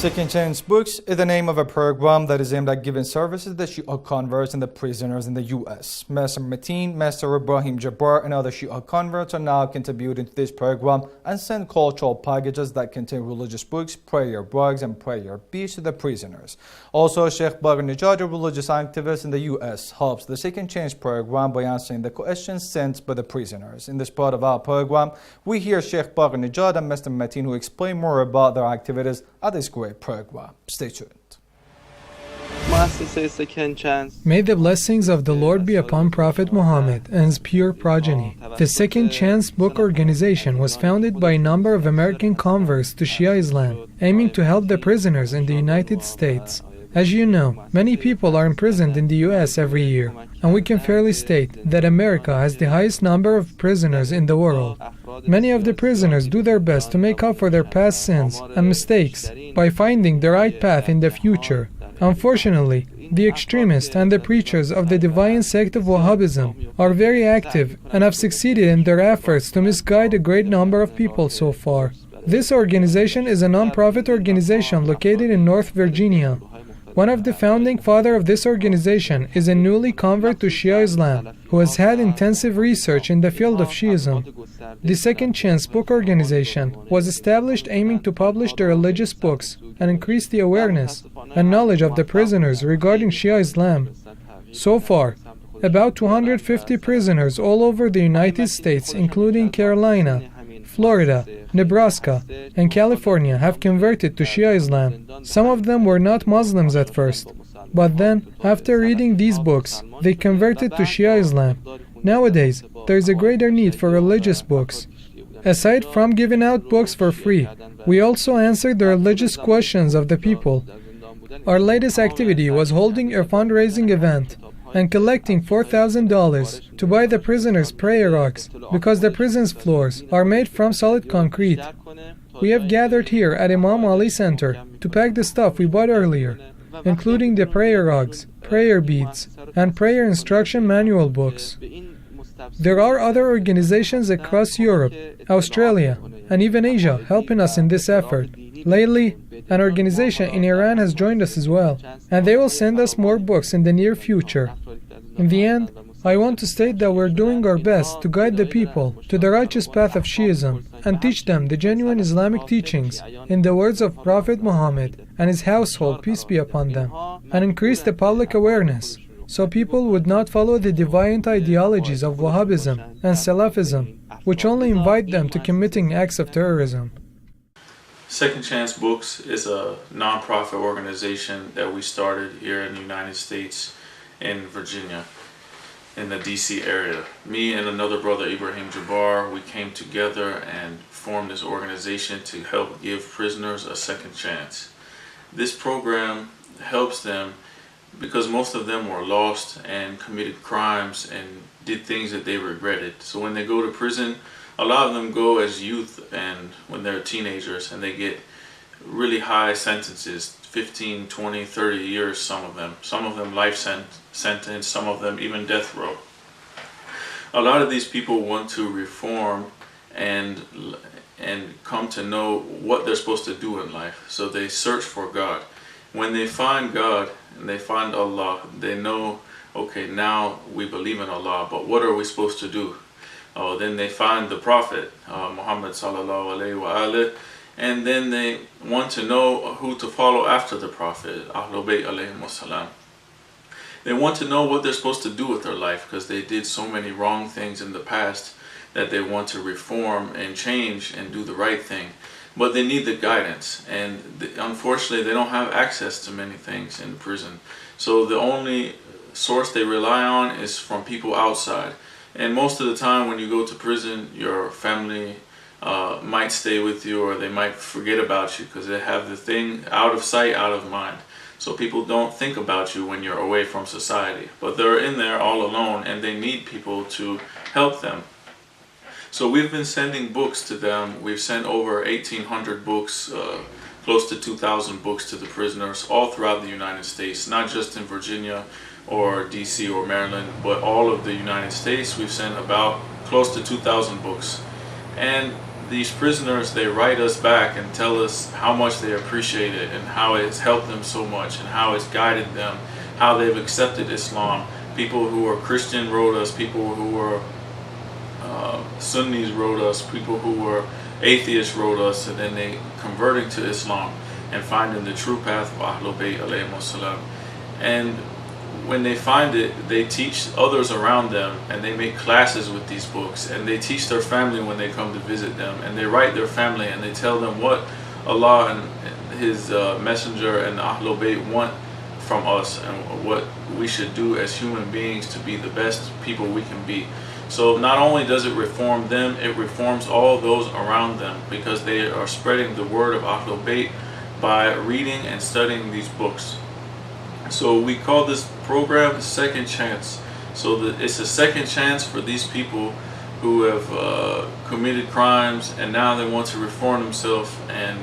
Second Chance Books is the name of a program that is aimed at giving services to Shia converts and the prisoners in the U.S. Mr. Matin, Mr. Ibrahim Jabbar, and other Shia converts are now contributing to this program and send cultural packages that contain religious books, prayer books, and prayer beads to the prisoners. Also, Sheikh BaqirNejad, a religious activist in the U.S., helps the Second Chance program by answering the questions sent by the prisoners. In this part of our program, we hear Sheikh BaqirNejad and Mr. Matin who explain more about their activities at this great program. Stay tuned. May the blessings of the Lord be upon Prophet Muhammad and his pure progeny. The Second Chance Book Organization was founded by a number of American converts to Shia Islam, aiming to help the prisoners in the United States. As you know, many people are imprisoned in the US every year, and we can fairly state that America has the highest number of prisoners in the world. Many of the prisoners do their best to make up for their past sins and mistakes by finding the right path in the future. Unfortunately, the extremists and the preachers of the divine sect of Wahhabism are very active and have succeeded in their efforts to misguide a great number of people so far. This organization is a non-profit organization located in North Virginia. One of the founding fathers of this organization is a newly convert to Shia Islam who has had intensive research in the field of Shiism. The Second Chance Book Organization was established aiming to publish the religious books and increase the awareness and knowledge of the prisoners regarding Shia Islam. So far, about 250 prisoners all over the United States, including Carolina, Florida, Nebraska, and California, have converted to Shia Islam. Some of them were not Muslims at first, but then, after reading these books, they converted to Shia Islam. Nowadays, there is a greater need for religious books. Aside from giving out books for free, we also answered the religious questions of the people. Our latest activity was holding a fundraising event and collecting $4,000 to buy the prisoners' prayer rugs because the prison's floors are made from solid concrete. We have gathered here at Imam Ali Center to pack the stuff we bought earlier, including the prayer rugs, prayer beads, and prayer instruction manual books. There are other organizations across Europe, Australia, and even Asia helping us in this effort. Lately, an organization in Iran has joined us as well, and they will send us more books in the near future. In the end, I want to state that we're doing our best to guide the people to the righteous path of Shiism and teach them the genuine Islamic teachings in the words of Prophet Muhammad and his household, peace be upon them, and increase the public awareness so people would not follow the deviant ideologies of Wahhabism and Salafism, which only invite them to committing acts of terrorism. Second Chance Books is a non-profit organization that we started here in the United States in Virginia, in the DC area. Me and another brother, Ibrahim Jabbar, we came together and formed this organization to help give prisoners a second chance. This program helps them because most of them were lost and committed crimes and did things that they regretted. So when they go to prison, a lot of them go as youth and when they're teenagers, and they get really high sentences, 15, 20, 30 years, some of them life sentence, some of them even death row. A lot of these people want to reform and come to know what they're supposed to do in life, so they search for God. When they find God and they find Allah, they know, okay, now we believe in Allah, but what are we supposed to do? Then they find the Prophet, Muhammad sallallahu alaihi wa and then they want to know who to follow after the Prophet, Ahlul Bayt alayhim wassalam. They want to know what they're supposed to do with their life because they did so many wrong things in the past that they want to reform and change and do the right thing. But they need the guidance, and unfortunately they don't have access to many things in prison. So the only source they rely on is from people outside. And most of the time when you go to prison, your family might stay with you, or they might forget about you because they have the thing out of sight, out of mind. So people don't think about you when you're away from society. But they're in there all alone and they need people to help them. So we've been sending books to them. We've sent over 1,800 books, close to 2,000 books to the prisoners all throughout the United States, not just in Virginia or DC or Maryland, but all of the United States. We've sent about close to 2,000 books. And these prisoners, they write us back and tell us how much they appreciate it and how it's helped them so much and how it's guided them, how they've accepted Islam. People who are Christian wrote us, people who were Sunnis wrote us, people who were atheists wrote us, and then they converting to Islam and finding the true path of Ahlul Bayt alayhimus salam. And when they find it, they teach others around them, and they make classes with these books, and they teach their family when they come to visit them, and they write their family and they tell them what Allah and His Messenger and Ahlul Bayt want from us and what we should do as human beings to be the best people we can be. So not only does it reform them, it reforms all those around them, because they are spreading the word of Ahlul Bayt by reading and studying these books. So we call this program Second Chance. So that it's a second chance for these people who have committed crimes, and now they want to reform themselves and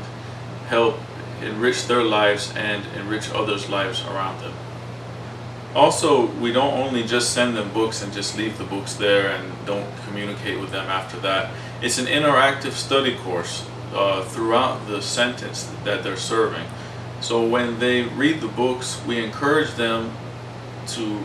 help enrich their lives and enrich others' lives around them. Also, we don't only just send them books and just leave the books there and don't communicate with them after that. It's an interactive study course throughout the sentence that they're serving. So when they read the books, we encourage them to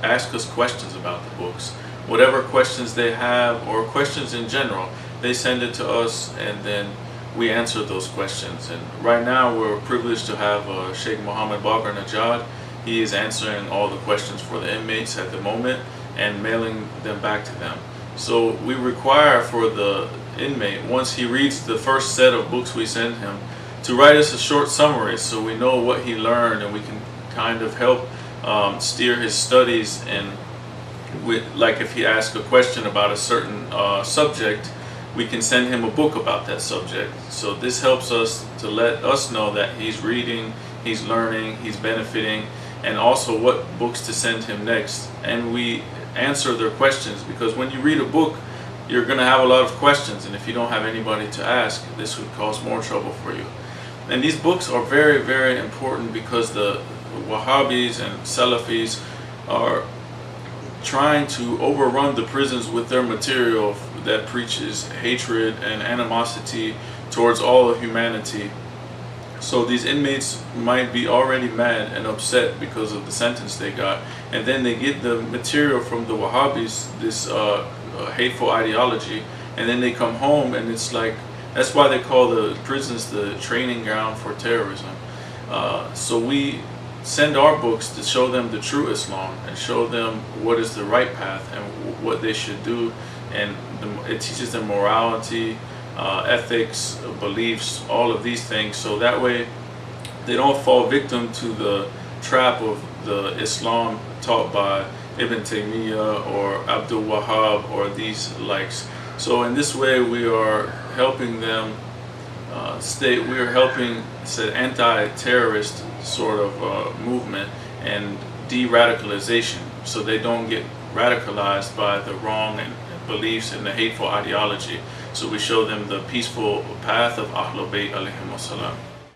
ask us questions about the books. Whatever questions they have, or questions in general, they send it to us, and then we answer those questions. And right now we're privileged to have Sheikh BaqirNejad. He is answering all the questions for the inmates at the moment and mailing them back to them. So we require for the inmate, once he reads the first set of books we send him, to write us a short summary so we know what he learned, and we can kind of help steer his studies. And like if he asks a question about a certain subject, we can send him a book about that subject. So this helps us to let us know that he's reading, he's learning, he's benefiting, and also what books to send him next. And we answer their questions, because when you read a book, you're going to have a lot of questions, and if you don't have anybody to ask, this would cause more trouble for you. And these books are very, very important, because the Wahhabis and Salafis are trying to overrun the prisons with their material that preaches hatred and animosity towards all of humanity. So these inmates might be already mad and upset because of the sentence they got, and then they get the material from the Wahhabis, this hateful ideology, and then they come home, and it's like, that's why they call the prisons the training ground for terrorism. So we send our books to show them the true Islam and show them what is the right path and what they should do, and it teaches them morality, ethics, beliefs, all of these things, so that way they don't fall victim to the trap of the Islam taught by Ibn Taymiyyah or Abdul Wahhab or these likes. So in this way we are helping them we are helping, it's an anti-terrorist sort of movement and de-radicalization, so they don't get radicalized by the wrong and beliefs and the hateful ideology. So we show them the peaceful path of Ahlul Bayt alayhimus salam.